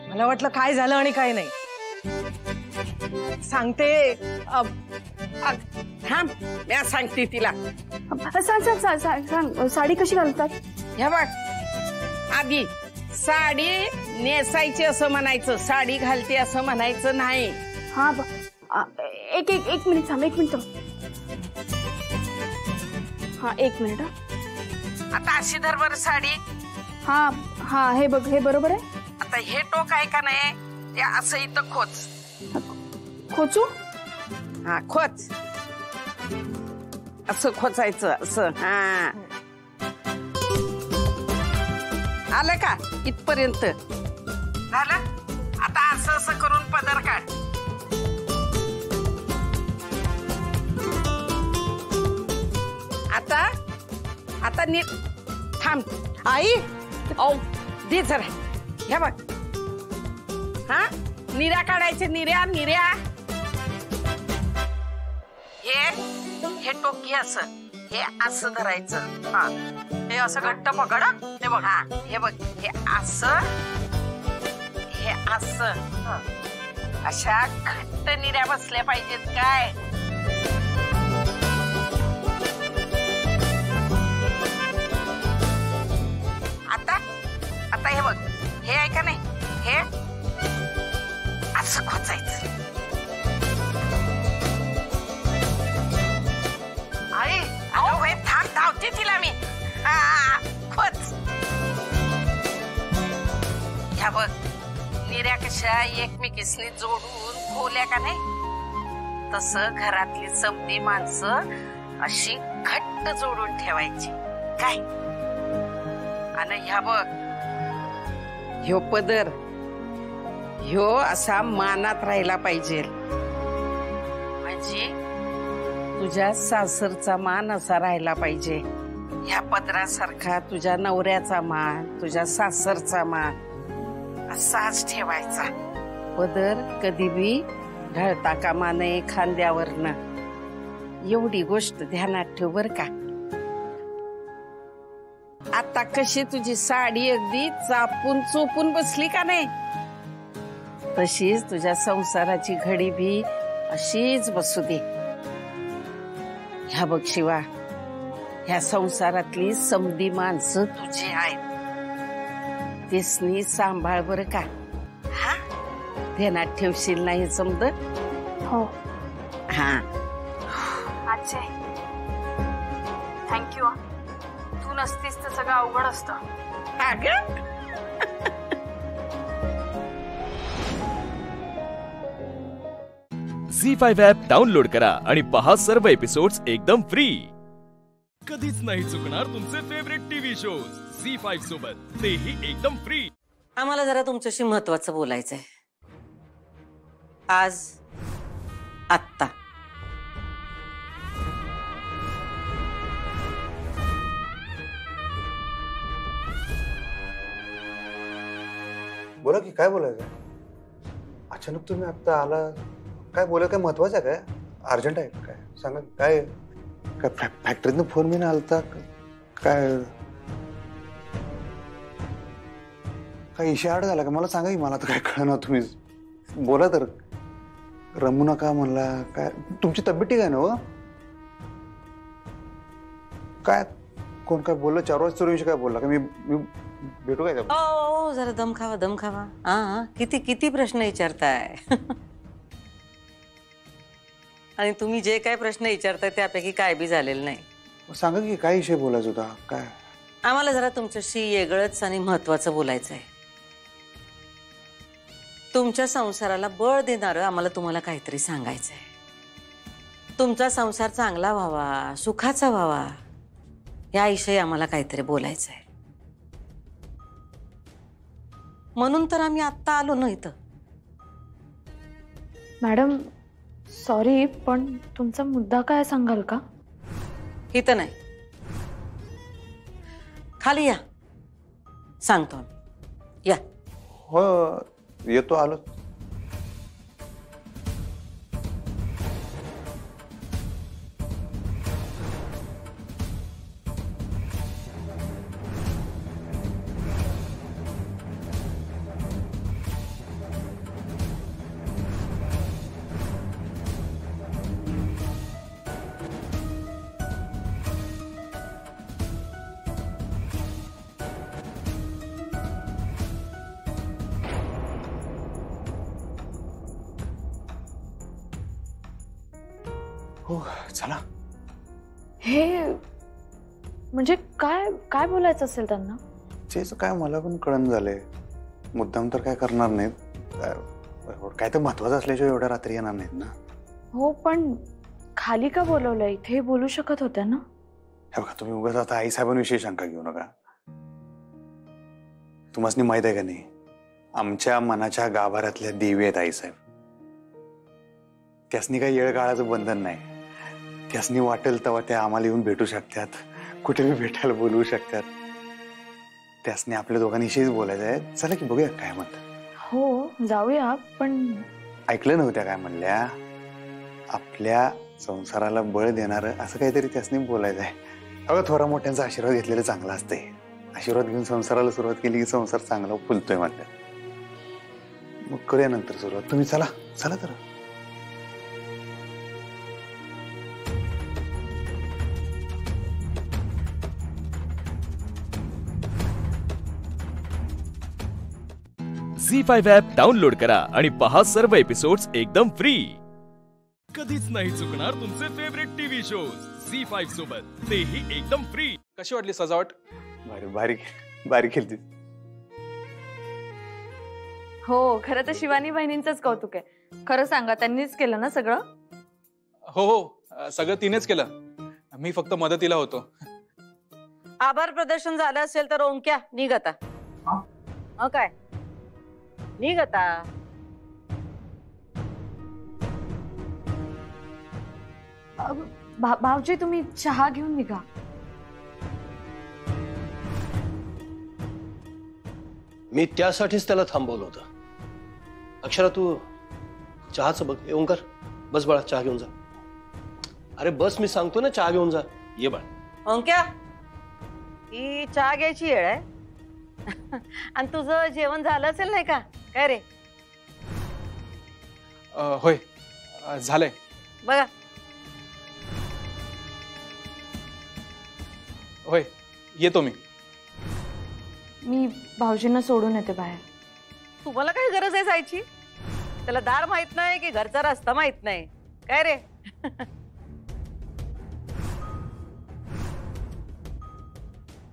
मला वाटलं काय झालं आणि काय नाही. सांगते. थांब, मी सांगते तिला. सांग साडी कशी घालतात? हे बघ, आधी साडी नेसायची असं म्हणायचं, साडी घालते असं म्हणायचं नाही. हा एक मिनिट थांब, 1 मिनिट. हा 1 मिनिट. आता अशी धर बरं साडी. हा हे बघ, हे बरोबर आहे. आता हे टोक आहे का नाही, ते असं इथं खोच. खोचू? हा खोच, असं खोचायचं असं. हा आलं का इथपर्यंत? झालं. आता असं असं करून पदर काढ. आता नीट थांब. आई दे जरा. हे बघ, हा निऱ्या काढायचे. निऱ्या हे टोकी असं, हे असं धरायचं. हा हे असं घट्ट पकड. हे बघ, हा हे बघ, हे असं, हे असं. अशा घट्ट निऱ्या बसल्या पाहिजेत काय. आता हे बघ, हे आहे का नाही, हे असं खोचायचं. आई अहो हे थांब, धावते तिला मी. खोच. ह्या बघ, निऱ्या कशा एकमेकीसनी जोडून खोल्या का नाही, तसं घरातली समधी माणसं अशी घट्ट जोडून ठेवायची काय. आणि ह्या बघ, ह्यो पदर ह्यो असा मानात राहिला पाहिजे, म्हणजे तुझ्या सासरचा मान असा राहिला पाहिजे. ह्या पदरासारखा तुझ्या नवऱ्याचा मान, तुझ्या सासरचा मान असाच ठेवायचा. पदर कधी बी ढळता कामा नये खांद्यावरनं. एवढी गोष्ट ध्यानात ठेव बर का. आता कशी तुझी साडी अगदी चापून चोपून बसली का नाही, तशीच तुझ्या संसाराची घडी भी अशीच बसू दे. ह्या बघ शिवा, ह्या संसारातली समधी माणसं तुझी आहेत, तेसनी सांभाळ बर का. हा ध्यानात ठेवशील नाही समज. हो. हा आजचे थँक्यू. तू नसतीस तर सगळं अवघड असतं. झी5 ॲप डाउनलोड करा आणि पहा सर्व एपिसोड्स एकदम फ्री. कधीच नाही चुकणार तुमचे फेवरेट टीव्ही शोज झी5 सोबत, तेही एकदम फ्री. आम्हाला जरा तुमच्याशी महत्वाचं बोलायचंय. आज आत्ता बोला की काय बोलायचं. अचानक तुम्ही आता आला, काय बोलायचं, काय महत्वाचं आहे काय, अर्जंट आहे काय सांगा. काय काय फॅक्टरीतनं फोन बिन आलता काय, काय इशारा झाला का मला सांगा की. मला तर काय कळणार. तुम्ही बोला तर. रमू नका म्हणला काय. तुमची तब्येत ठीक आहे ना? काय कोण काय बोललं? 4 वाजता सूर्यवंशी काय बोलला का? मी भेटू काय त्याला? ओ जरा दम खावा, दम खावा. हा किती किती प्रश्न विचारताय. आणि तुम्ही जे काय प्रश्न विचारताय त्यापैकी काय बी झालेलं नाही. सांगा की काय विषय बोलायचा होता? काय आम्हाला जरा तुमच्याशी वेगळंच आणि महत्वाचं बोलायचं आहे. तुमच्या संसाराला बळ देणारं आम्हाला तुम्हाला काहीतरी सांगायचं आहे. तुमचा संसार चांगला व्हावा, सुखाचा व्हावा, याविषयी आम्हाला काहीतरी बोलायचं आहे. म्हणून तर आम्ही आत्ता आलो ना इथं. मॅडम सॉरी, पण तुमचा मुद्दा काय सांगाल का? इथं नाही, खाली या, सांगतो आम्ही. या. हो येतो, आलो. हो चला. हे म्हणजे काय काय बोलायचं असेल त्यांना? तेच काय मला पण कळण झालंय. मुद्दाम तर काय करणार नाहीत. काय तर महत्वाचं असल्याशिवाय एवढ्या रात्री येणार नाहीत ना. हो पण खाली का बोलवलं? इथे बोलू शकत होत्या ना. हे बघा, तुम्ही उगाच आता आई साहेबांविषयी शंका घेऊ नका. तुम्हाला माहित आहे का नाही, आमच्या मनाच्या गाभाऱ्यातल्या देवी आहेत आई साहेब. त्यासनी काही येळ काळाचं बंधन नाही. त्यासनी वाटेल तेव्हा त्या आम्हाला येऊन भेटू शकतात, कुठेही भेटायला बोलवू शकतात. त्यासनी आपल्या दोघांविषयीच बोलायचं आहे. चला की बघूया काय म्हणतात. हो जाऊया, पण ऐकलं नव्हत्या काय म्हणल्या? आपल्या संसाराला बळ देणारं असं काहीतरी त्यासनी बोलायचं आहे. अगं थोरा मोठ्यांचा आशीर्वाद घेतलेला चांगला असतंय. आशीर्वाद घेऊन संसाराला सुरुवात केली की संसार चांगला फुलतोय म्हणतात. मग करूया नंतर सुरुवात. तुम्ही चला चला तर. झी5 ॲप डाउनलोड करा आणि पहा सर्व एपिसोड्स एकदम फ्री. कधीच नाही चुकणार तुमचे फेवरेट टीव्ही शोज झी5 सोबत, तेही एकदम फ्री. कशी वाटली सजावट? बारीक बारीक केली. हो खरं तर शिवानी बहिणींचंच कौतुक आहे. खरं सांगा, त्यांनीच केलं ना सगळं? हो सगळं तिनेच केलं, मी फक्त मदतीला होतो. आभार प्रदर्शन झालं असेल तर ओंक्या निघ आता. काय निघ आता. भाऊजी तुम्ही चहा घेऊन निघा. मी त्यासाठीच त्याला थांबवलं होतं. अक्षरा तू चहाचं बघ. ओंकार बस बाळा, चहा घेऊन जा. अरे बस, मी सांगतो ना चहा घेऊन जा. ये बाळा. ओंक्या, ही चहा घ्यायची वेळ आहे. आणि तुझं जेवण झालं असेल नाही का? काय रे? होय झालंय. बघा. होय येतो मी. मी भाऊजींना सोडून येते बाहेर. तुम्हाला काय गरज आहे जायची? त्याला दार माहित नाही की घरचा रस्ता माहित नाही काय रे?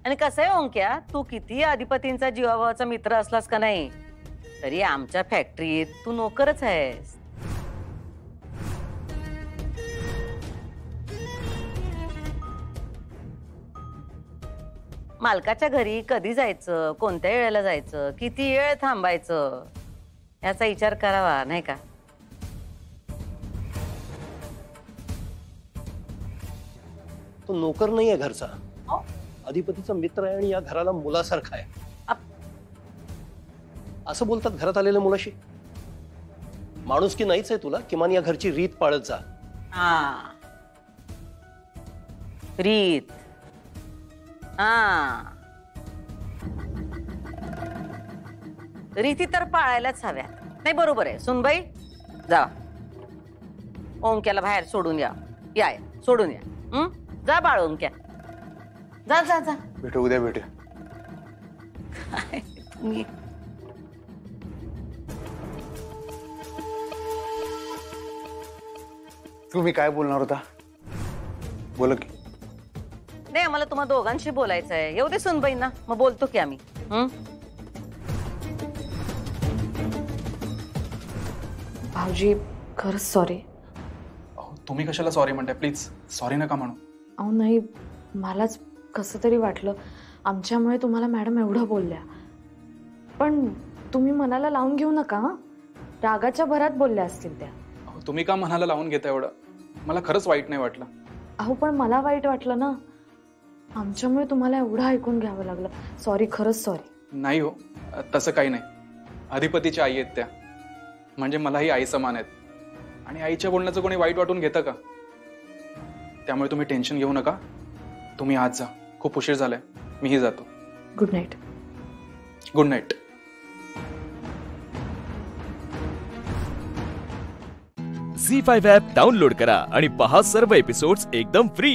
आणि कसं आहे ओंक्या, तू किती अधिपतींचा जीवाभावाचा मित्र असलास का नाही तरी आमच्या फॅक्टरीत तू नोकरच आहेस. मालकाच्या घरी कधी जायचं, कोणत्या वेळेला जायचं, किती वेळ थांबायचं याचा विचार करावा नाही का? तो नोकर नाहीये घरचा, अधिपतीचा मित्र आहे आणि या घराला मुलासारखा आहे. असं बोलतात घरात आलेल्या मुलाशी. माणूस की नाहीच आहे तुला? किमान या घरची रीत पाळत जा. हा रीत. हा रीती तर पाळायलाच हव्या. नाही बरोबर आहे सुनबाई. जा ओंक्याला बाहेर सोडून या. या सोडून या. जा बाळ ओंक्या. जा जा जा. भेटू उद्या भेटूया. मी तुम्ही काय बोलणार होता? बोला की. नाही आम्हाला तुम्हा दोघांशी बोलायचं आहे. येऊ दे सुनबाईंना, मग बोलतो की आम्ही. भाऊजी खरंच सॉरी. तुम्ही कशाला सॉरी म्हणताय? प्लीज सॉरी नका म्हणू. अहो नाही, मलाच कसं तरी वाटलं आमच्यामुळे तुम्हाला मॅडम एवढं बोलल्या. पण तुम्ही मनाला लावून घेऊ नका हं. रागाच्या भरात बोलल्या असतील त्या. तुम्ही का मनाला लावून घेता एवढं? मला खरंच वाईट नाही वाटलं. अहो पण मला वाईट वाटलं ना, आमच्यामुळे तुम्हाला एवढं ऐकून घ्यावं लागलं. सॉरी, खरंच सॉरी. नाही हो, तसं काही नाही. अधिपतीच्या आई आहेत त्या, म्हणजे मलाही आई समान आहेत. आणि आईच्या बोलण्याचं कोणी वाईट वाटून घेतं का? त्यामुळे तुम्ही टेन्शन घेऊ नका. तुम्ही आज जा, खूप उशीर झालाय. मीही जातो. Good night. Good night. Zee5 app download करा आणि पहा सर्व एपिसोड्स एकदम फ्री.